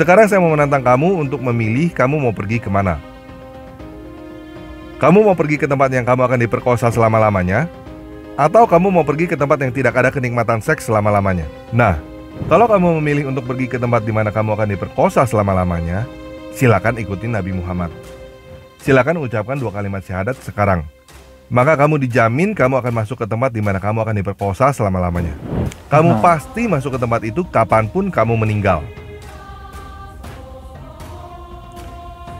Sekarang saya mau menantang kamu untuk memilih kamu mau pergi kemana. Kamu mau pergi ke tempat yang kamu akan diperkosa selama-lamanya, atau kamu mau pergi ke tempat yang tidak ada kenikmatan seks selama-lamanya. Nah, kalau kamu memilih untuk pergi ke tempat di mana kamu akan diperkosa selama-lamanya, silakan ikuti Nabi Muhammad. Silakan ucapkan 2 kalimat syahadat sekarang. Maka kamu dijamin kamu akan masuk ke tempat di mana kamu akan diperkosa selama-lamanya. Kamu pasti masuk ke tempat itu kapanpun kamu meninggal.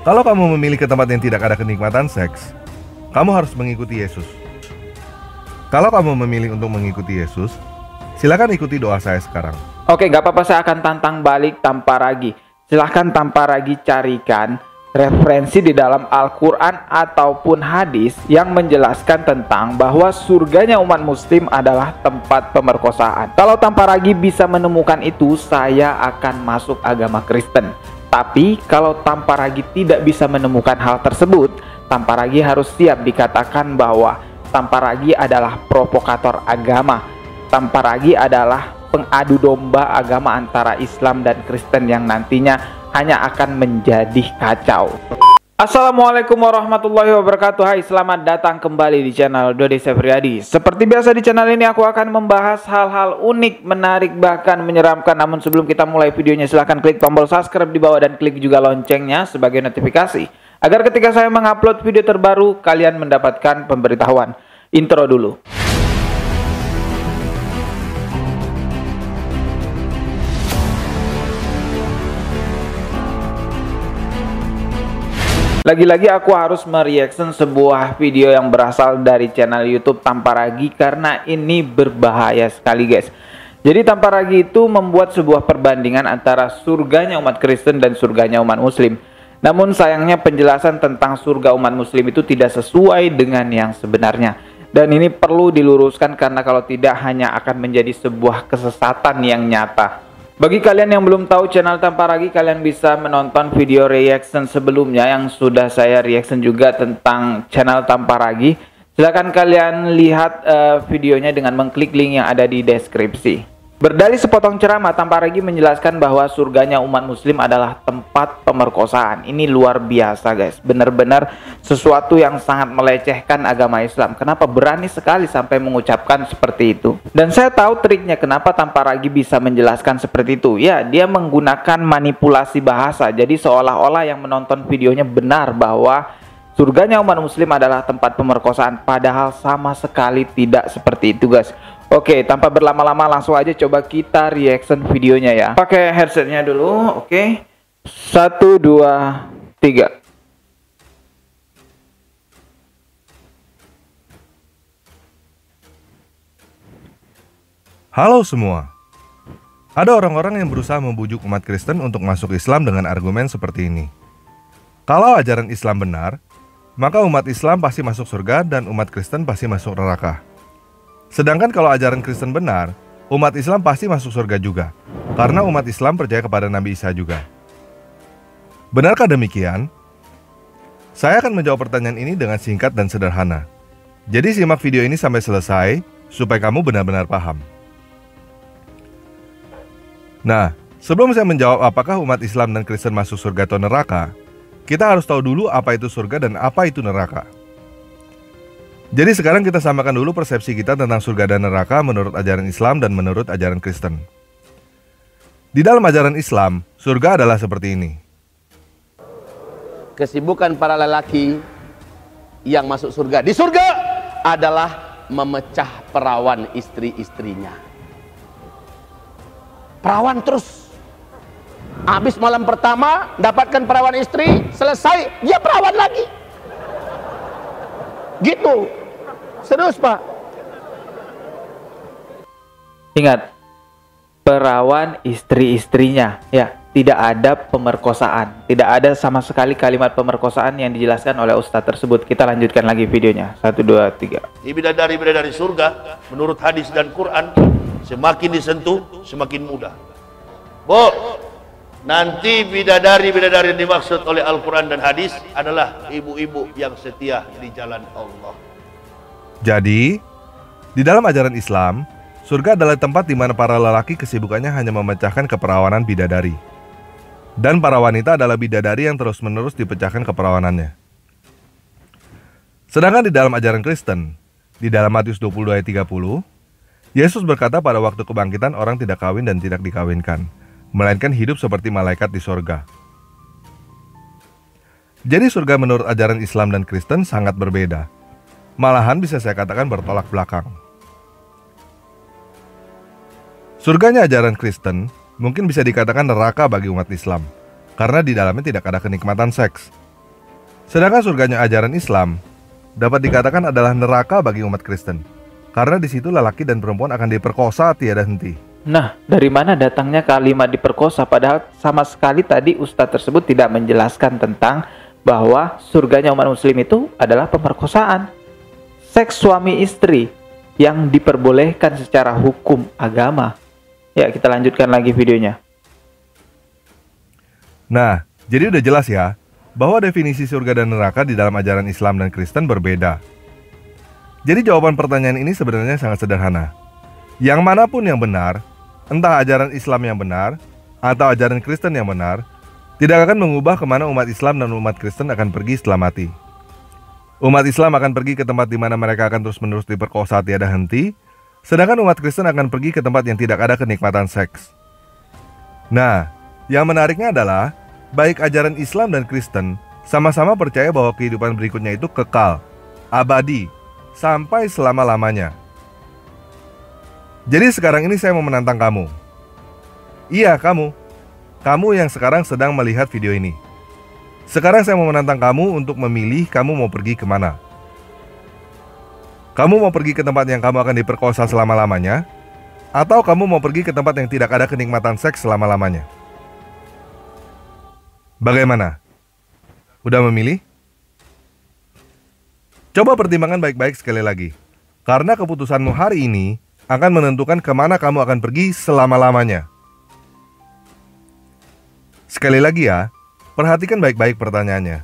Kalau kamu memilih ke tempat yang tidak ada kenikmatan seks, kamu harus mengikuti Yesus. Kalau kamu memilih untuk mengikuti Yesus, silakan ikuti doa saya sekarang. Oke, nggak apa-apa, saya akan tantang balik tanpa ragu. Silahkan tanpa ragu carikan referensi di dalam Al-Quran ataupun hadis yang menjelaskan tentang bahwa surganya umat muslim adalah tempat pemerkosaan. Kalau tanpa ragu bisa menemukan itu, saya akan masuk agama Kristen. Tapi kalau tanpa ragu tidak bisa menemukan hal tersebut, tanpa ragu harus siap dikatakan bahwa tanpa ragu adalah provokator agama. Tanpa ragu adalah pengadu domba agama antara Islam dan Kristen yang nantinya hanya akan menjadi kacau. Assalamualaikum warahmatullahi wabarakatuh. Hai, selamat datang kembali di channel Dodi Sefriadi. Seperti biasa di channel ini aku akan membahas hal-hal unik, menarik, bahkan menyeramkan. Namun sebelum kita mulai videonya, silahkan klik tombol subscribe di bawah dan klik juga loncengnya sebagai notifikasi, agar ketika saya mengupload video terbaru, kalian mendapatkan pemberitahuan. Intro dulu. Lagi-lagi aku harus mereaction sebuah video yang berasal dari channel YouTube Tanpa Ragu karena ini berbahaya sekali, guys. Jadi Tanpa Ragu itu membuat sebuah perbandingan antara surganya umat Kristen dan surganya umat Muslim. Namun sayangnya penjelasan tentang surga umat Muslim itu tidak sesuai dengan yang sebenarnya. Dan ini perlu diluruskan karena kalau tidak hanya akan menjadi sebuah kesesatan yang nyata. Bagi kalian yang belum tahu channel Tanpa Ragu, kalian bisa menonton video reaction sebelumnya yang sudah saya reaction juga tentang channel Tanpa Ragu. Silahkan kalian lihat videonya dengan mengklik link yang ada di deskripsi. Berdalih sepotong ceramah, Tanpa Ragu menjelaskan bahwa surganya umat muslim adalah tempat pemerkosaan. Ini luar biasa, guys. Benar-benar sesuatu yang sangat melecehkan agama Islam. Kenapa berani sekali sampai mengucapkan seperti itu? Dan saya tahu triknya kenapa Tanpa Ragu bisa menjelaskan seperti itu. Ya, dia menggunakan manipulasi bahasa. Jadi seolah-olah yang menonton videonya benar bahwa surganya umat muslim adalah tempat pemerkosaan. Padahal sama sekali tidak seperti itu, guys. Oke, tanpa berlama-lama langsung aja coba kita reaction videonya ya. Pakai headsetnya dulu, oke. 1, 2, 3. Halo semua. Ada orang-orang yang berusaha membujuk umat Kristen untuk masuk Islam dengan argumen seperti ini. Kalau ajaran Islam benar, maka umat Islam pasti masuk surga dan umat Kristen pasti masuk neraka. Sedangkan kalau ajaran Kristen benar, umat Islam pasti masuk surga juga, karena umat Islam percaya kepada Nabi Isa juga. Benarkah demikian? Saya akan menjawab pertanyaan ini dengan singkat dan sederhana. Jadi simak video ini sampai selesai, supaya kamu benar-benar paham. Nah, sebelum saya menjawab apakah umat Islam dan Kristen masuk surga atau neraka, kita harus tahu dulu apa itu surga dan apa itu neraka. Jadi sekarang kita samakan dulu persepsi kita tentang surga dan neraka menurut ajaran Islam dan menurut ajaran Kristen. Di dalam ajaran Islam, surga adalah seperti ini. Kesibukan para lelaki yang masuk surga di surga adalah memecah perawan istri-istrinya. Perawan terus. Habis malam pertama dapatkan perawan istri, selesai dia perawan lagi. Gitu. Serius, Pak. Ingat, perawan istri-istrinya. Ya, tidak ada pemerkosaan. Tidak ada sama sekali kalimat pemerkosaan yang dijelaskan oleh ustadz tersebut. Kita lanjutkan lagi videonya. 1, 2, 3. Bidadari-bidadari surga menurut hadis dan Quran semakin disentuh semakin mudah. Bu, nanti bidadari-bidadari dimaksud oleh Al-Quran dan hadis adalah ibu-ibu yang setia di jalan Allah. Jadi, di dalam ajaran Islam, surga adalah tempat di mana para lelaki kesibukannya hanya memecahkan keperawanan bidadari. Dan para wanita adalah bidadari yang terus-menerus dipecahkan keperawanannya. Sedangkan di dalam ajaran Kristen, di dalam Matius 22 ayat 30, Yesus berkata pada waktu kebangkitan orang tidak kawin dan tidak dikawinkan, melainkan hidup seperti malaikat di sorga. Jadi surga menurut ajaran Islam dan Kristen sangat berbeda. Malahan bisa saya katakan bertolak belakang. Surganya ajaran Kristen mungkin bisa dikatakan neraka bagi umat Islam, karena di dalamnya tidak ada kenikmatan seks. Sedangkan surganya ajaran Islam dapat dikatakan adalah neraka bagi umat Kristen, karena di situ lelaki dan perempuan akan diperkosa tiada henti. Nah, dari mana datangnya kalimat diperkosa? Padahal sama sekali tadi Ustadz tersebut tidak menjelaskan tentang bahwa surganya umat muslim itu adalah pemerkosaan. Seks suami istri yang diperbolehkan secara hukum agama. Ya, kita lanjutkan lagi videonya. Nah, jadi udah jelas ya, bahwa definisi surga dan neraka di dalam ajaran Islam dan Kristen berbeda. Jadi jawaban pertanyaan ini sebenarnya sangat sederhana. Yang manapun yang benar, entah ajaran Islam yang benar atau ajaran Kristen yang benar, tidak akan mengubah kemana umat Islam dan umat Kristen akan pergi setelah mati. Umat Islam akan pergi ke tempat di mana mereka akan terus-menerus diperkosa tiada henti, sedangkan umat Kristen akan pergi ke tempat yang tidak ada kenikmatan seks. Nah, yang menariknya adalah baik ajaran Islam dan Kristen sama-sama percaya bahwa kehidupan berikutnya itu kekal, abadi, sampai selama-lamanya. Jadi sekarang ini saya mau menantang kamu. Iya, kamu yang sekarang sedang melihat video ini. Sekarang saya mau menantang kamu untuk memilih kamu mau pergi kemana. Kamu mau pergi ke tempat yang kamu akan diperkosa selama-lamanya, atau kamu mau pergi ke tempat yang tidak ada kenikmatan seks selama-lamanya? Bagaimana? Udah memilih? Coba pertimbangkan baik-baik sekali lagi. Karena keputusanmu hari ini akan menentukan kemana kamu akan pergi selama-lamanya. Sekali lagi ya, perhatikan baik-baik pertanyaannya.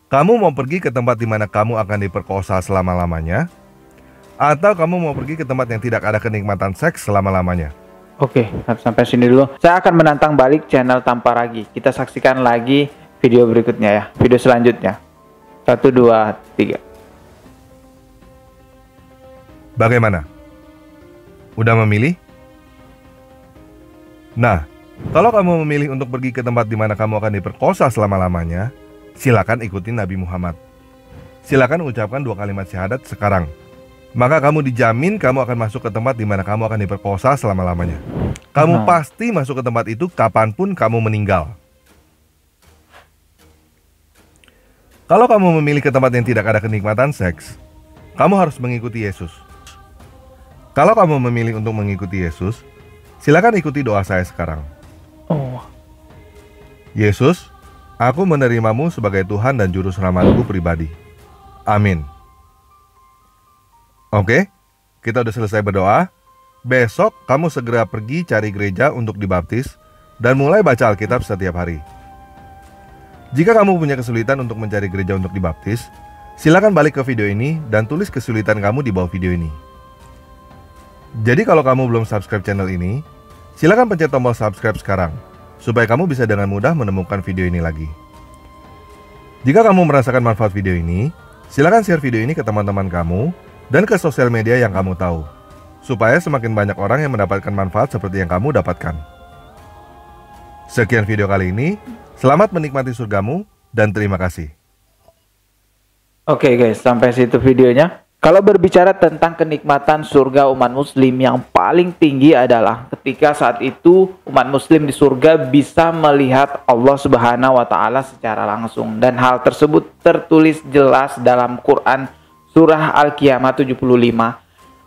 Kamu mau pergi ke tempat di mana kamu akan diperkosa selama-lamanya? Atau kamu mau pergi ke tempat yang tidak ada kenikmatan seks selama-lamanya? Oke, sampai sini dulu. Saya akan menantang balik channel Tanpa Ragi. Kita saksikan lagi video berikutnya ya. Video selanjutnya. 1, 2, 3. Bagaimana? Udah memilih? Nah, kalau kamu memilih untuk pergi ke tempat di mana kamu akan diperkosa selama-lamanya, silakan ikuti Nabi Muhammad. Silakan ucapkan 2 kalimat syahadat sekarang. Maka kamu dijamin kamu akan masuk ke tempat di mana kamu akan diperkosa selama-lamanya. Kamu pasti masuk ke tempat itu kapanpun kamu meninggal. Kalau kamu memilih ke tempat yang tidak ada kenikmatan seks, kamu harus mengikuti Yesus. Kalau kamu memilih untuk mengikuti Yesus, silakan ikuti doa saya sekarang. Yesus, aku menerimamu sebagai Tuhan dan Juru Selamatku pribadi. Amin. Oke, kita udah selesai berdoa. Besok kamu segera pergi cari gereja untuk dibaptis dan mulai baca Alkitab setiap hari. Jika kamu punya kesulitan untuk mencari gereja untuk dibaptis, silakan balik ke video ini dan tulis kesulitan kamu di bawah video ini. Jadi kalau kamu belum subscribe channel ini, silakan pencet tombol subscribe sekarang, supaya kamu bisa dengan mudah menemukan video ini lagi. Jika kamu merasakan manfaat video ini, silakan share video ini ke teman-teman kamu dan ke sosial media yang kamu tahu, supaya semakin banyak orang yang mendapatkan manfaat seperti yang kamu dapatkan. Sekian video kali ini, selamat menikmati surgamu dan terima kasih. Oke guys, sampai situ videonya. Kalau berbicara tentang kenikmatan surga umat muslim, yang paling tinggi adalah ketika saat itu umat muslim di surga bisa melihat Allah Subhanahu wa Ta'ala secara langsung, dan hal tersebut tertulis jelas dalam Quran Surah Al-Qiyamah 75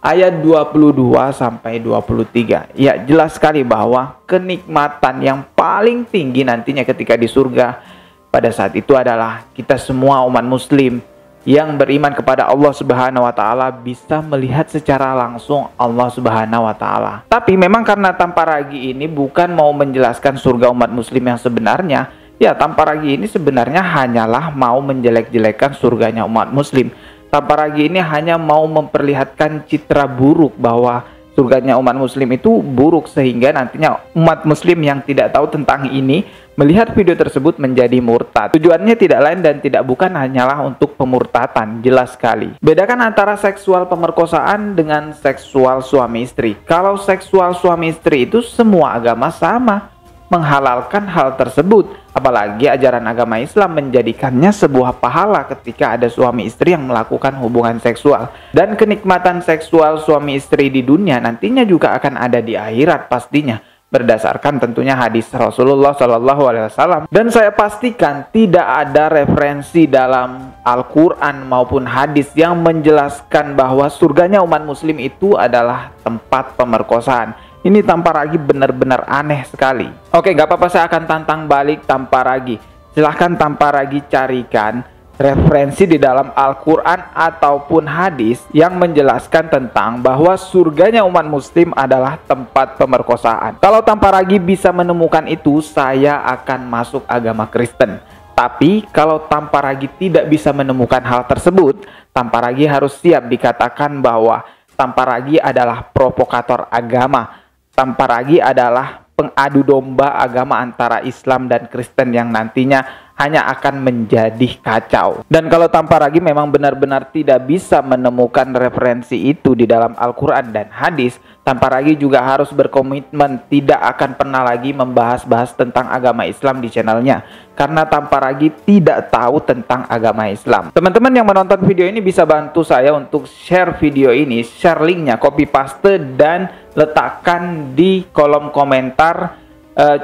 ayat 22 sampai 23. Ya, jelas sekali bahwa kenikmatan yang paling tinggi nantinya ketika di surga pada saat itu adalah kita semua umat muslim yang beriman kepada Allah Subhanahu wa Ta'ala bisa melihat secara langsung Allah Subhanahu wa Ta'ala. Tapi memang karena Tanpa Ragi ini bukan mau menjelaskan surga umat muslim yang sebenarnya, ya Tanpa Ragi ini sebenarnya hanyalah mau menjelek-jelekan surganya umat muslim. Tanpa Ragi ini hanya mau memperlihatkan citra buruk bahwa surganya umat muslim itu buruk, sehingga nantinya umat muslim yang tidak tahu tentang ini melihat video tersebut menjadi murtad. Tujuannya tidak lain dan tidak bukan hanyalah untuk pemurtatan, jelas sekali. Bedakan antara seksual pemerkosaan dengan seksual suami istri. Kalau seksual suami istri itu semua agama sama menghalalkan hal tersebut, apalagi ajaran agama Islam menjadikannya sebuah pahala ketika ada suami istri yang melakukan hubungan seksual. Dan kenikmatan seksual suami istri di dunia nantinya juga akan ada di akhirat pastinya, berdasarkan tentunya hadis Rasulullah SAW. Dan saya pastikan tidak ada referensi dalam Al-Quran maupun hadis yang menjelaskan bahwa surganya umat muslim itu adalah tempat pemerkosaan. Ini tanpa ragi benar-benar aneh sekali. Oke, nggak apa-apa, saya akan tantang balik tanpa ragi. Silahkan tanpa ragi carikan referensi di dalam Al-Quran ataupun hadis yang menjelaskan tentang bahwa surganya umat muslim adalah tempat pemerkosaan. Kalau tanpa ragi bisa menemukan itu, saya akan masuk agama Kristen. Tapi kalau tanpa ragi tidak bisa menemukan hal tersebut, tanpa ragi harus siap dikatakan bahwa tanpa ragi adalah provokator agama. Tanpa ragi adalah pengadu domba agama antara Islam dan Kristen yang nantinya hanya akan menjadi kacau. Dan kalau tanpa ragi memang benar-benar tidak bisa menemukan referensi itu di dalam Al-Quran dan hadis, tanpa ragi juga harus berkomitmen tidak akan pernah lagi membahas-bahas tentang agama Islam di channelnya, karena tanpa ragi tidak tahu tentang agama Islam. Teman-teman yang menonton video ini bisa bantu saya untuk share video ini, share linknya, copy paste dan letakkan di kolom komentar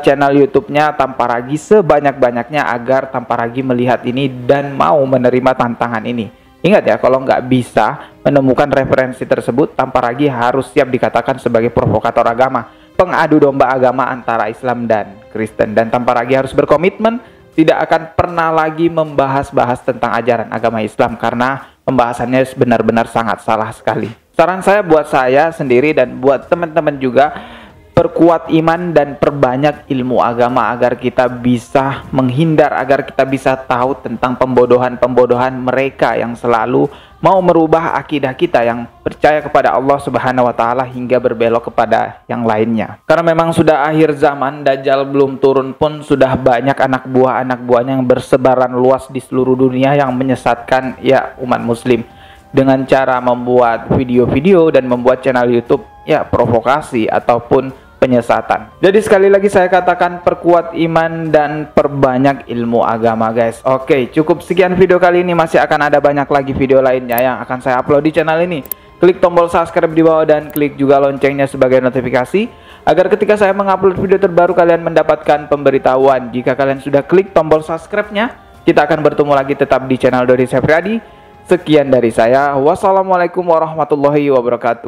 channel YouTube-nya Tanpa Ragi sebanyak-banyaknya agar Tanpa Ragi melihat ini dan mau menerima tantangan ini. Ingat ya, kalau nggak bisa menemukan referensi tersebut, Tanpa Ragi harus siap dikatakan sebagai provokator agama, pengadu domba agama antara Islam dan Kristen. Dan Tanpa Ragi harus berkomitmen tidak akan pernah lagi membahas-bahas tentang ajaran agama Islam, karena pembahasannya benar-benar sangat salah sekali. Saran saya buat saya sendiri dan buat teman-teman juga, perkuat iman dan perbanyak ilmu agama agar kita bisa menghindar, agar kita bisa tahu tentang pembodohan-pembodohan mereka yang selalu mau merubah akidah kita yang percaya kepada Allah Subhanahu wa Ta'ala hingga berbelok kepada yang lainnya. Karena memang sudah akhir zaman, Dajjal belum turun pun sudah banyak anak buahnya yang bersebaran luas di seluruh dunia yang menyesatkan ya umat muslim dengan cara membuat video-video dan membuat channel YouTube ya provokasi ataupun penyesatan. Jadi sekali lagi saya katakan, perkuat iman dan perbanyak ilmu agama guys. Oke, cukup sekian video kali ini, masih akan ada banyak lagi video lainnya yang akan saya upload di channel ini. Klik tombol subscribe di bawah dan klik juga loncengnya sebagai notifikasi agar ketika saya mengupload video terbaru kalian mendapatkan pemberitahuan. Jika kalian sudah klik tombol subscribe-nya, kita akan bertemu lagi tetap di channel Dodi Sefriadi. Sekian dari saya. Wassalamualaikum warahmatullahi wabarakatuh.